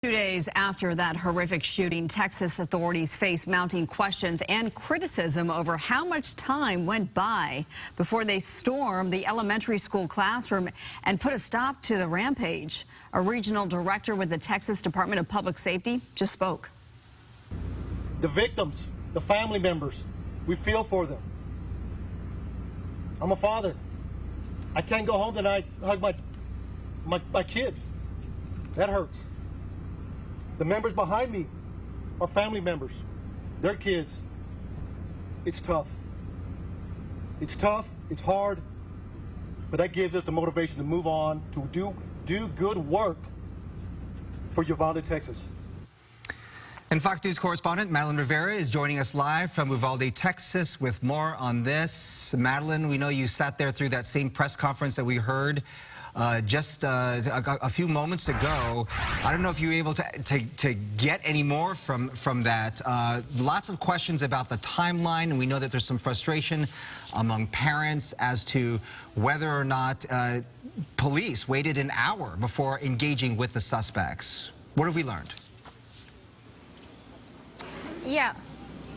2 days after that horrific shooting, Texas authorities face mounting questions and criticism over how much time went by before they stormed the elementary school classroom and put a stop to the rampage. A regional director with the Texas Department of Public Safety just spoke. The victims, the family members, we feel for them. I'm a father. I can't go home tonight and hug my kids. That hurts. The members behind me are family members, their kids. It's tough. It's tough, it's hard, but that gives us the motivation to move on, to do good work for Uvalde, Texas. And Fox News correspondent Madeline Rivera is joining us live from Uvalde, Texas with more on this. Madeline, we know you sat there through that same press conference that we heard just a few moments ago. I don't know if you were able to get any more from that. Lots of questions about the timeline, and we know that there's some frustration among parents as to whether or not police waited an hour before engaging with the suspects. What have we learned? Yeah.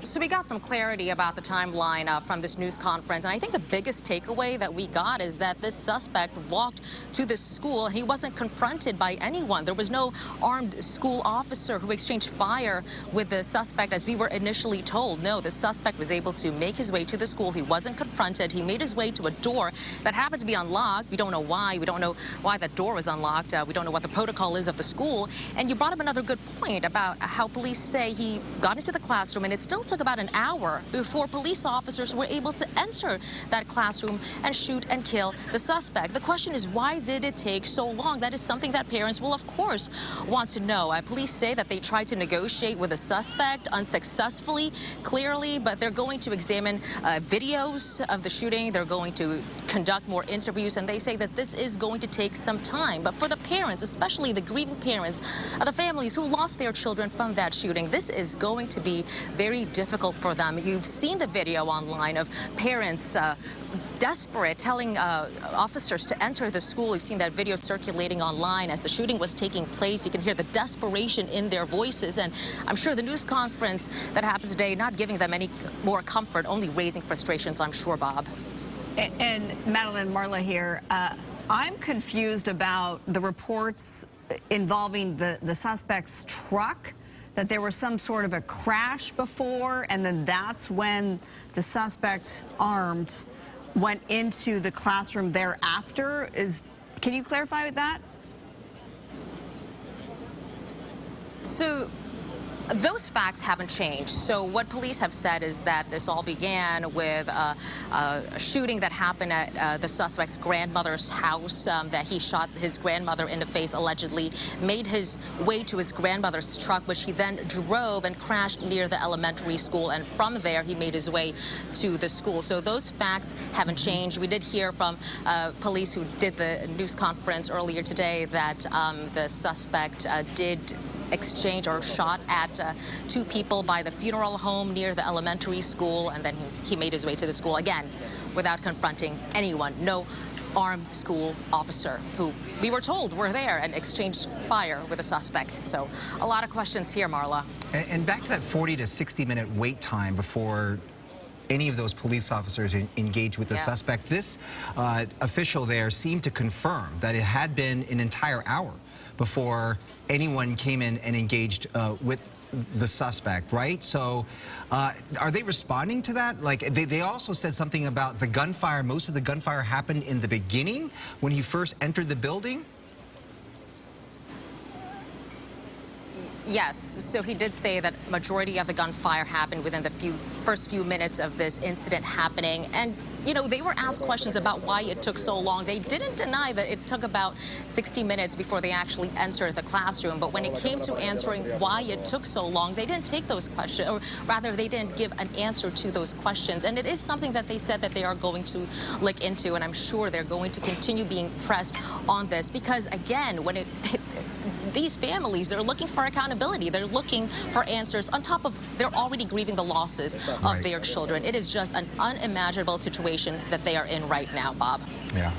So we got some clarity about the timeline from this news conference, and I think the biggest takeaway that we got is that this suspect walked to the school and he wasn't confronted by anyone. There was no armed school officer who exchanged fire with the suspect as we were initially told. No, the suspect was able to make his way to the school. He wasn't confronted. He made his way to a door that happened to be unlocked. We don't know why. We don't know why that door was unlocked. We don't know what the protocol is of the school. And you brought up another good point about how police say he got into the classroom, and it still took about an hour before police officers were able to enter that classroom and shoot and kill the suspect. The question is, why did it take so long? That is something that parents will, of course, want to know. Police say that they tried to negotiate with the suspect unsuccessfully, clearly, but they're going to examine videos of the shooting. They're going to conduct more interviews, and they say that this is going to take some time. But for the parents, especially the grieving parents, the families who lost their children from that shooting, this is going to be very difficult for them. You've seen the video online of parents desperate, telling officers to enter the school. You've seen that video circulating online as the shooting was taking place. You can hear the desperation in their voices, and I'm sure the news conference that happened today not giving them any more comfort, only raising frustrations, I'm sure, Bob. And Madeline, Marla here. I'm confused about the reports involving the suspect's truck, that there was some sort of a crash before, and then that's when the suspect, armed, went into the classroom thereafter. Can you clarify with that? So those facts haven't changed. So what police have said is that this all began with a shooting that happened at the suspect's grandmother's house, that he shot his grandmother in the face, allegedly, made his way to his grandmother's truck, which he then drove and crashed near the elementary school, and from there he made his way to the school. So those facts haven't changed. We did hear from police who did the news conference earlier today that the suspect did exchange or shot at two people by the funeral home near the elementary school, and then he made his way to the school again without confronting anyone. No armed school officer who we were told were there and exchanged fire with a suspect. So a lot of questions here, Marla. And back to that 40 to 60-minute wait time before any of those police officers engaged with the suspect. This official there seemed to confirm that it had been an entire hour before anyone came in and engaged with the suspect, right? So are they responding to that? Like, they also said something about the gunfire. Most of the gunfire happened in the beginning when he first entered the building. Yes, so he did say that majority of the gunfire happened within the first few minutes of this incident happening. And, you know, they were asked questions about why it took so long. They didn't deny that it took about 60 minutes before they actually entered the classroom. But when it came to answering why it took so long, they didn't take those questions, or rather they didn't give an answer to those questions. And it is something that they said that they are going to look into, and I'm sure they're going to continue being pressed on this because, again, when these families, they're looking for accountability. They're looking for answers on top of they're already grieving the losses of their children. It is just an unimaginable situation that they are in right now, Bob. Yeah.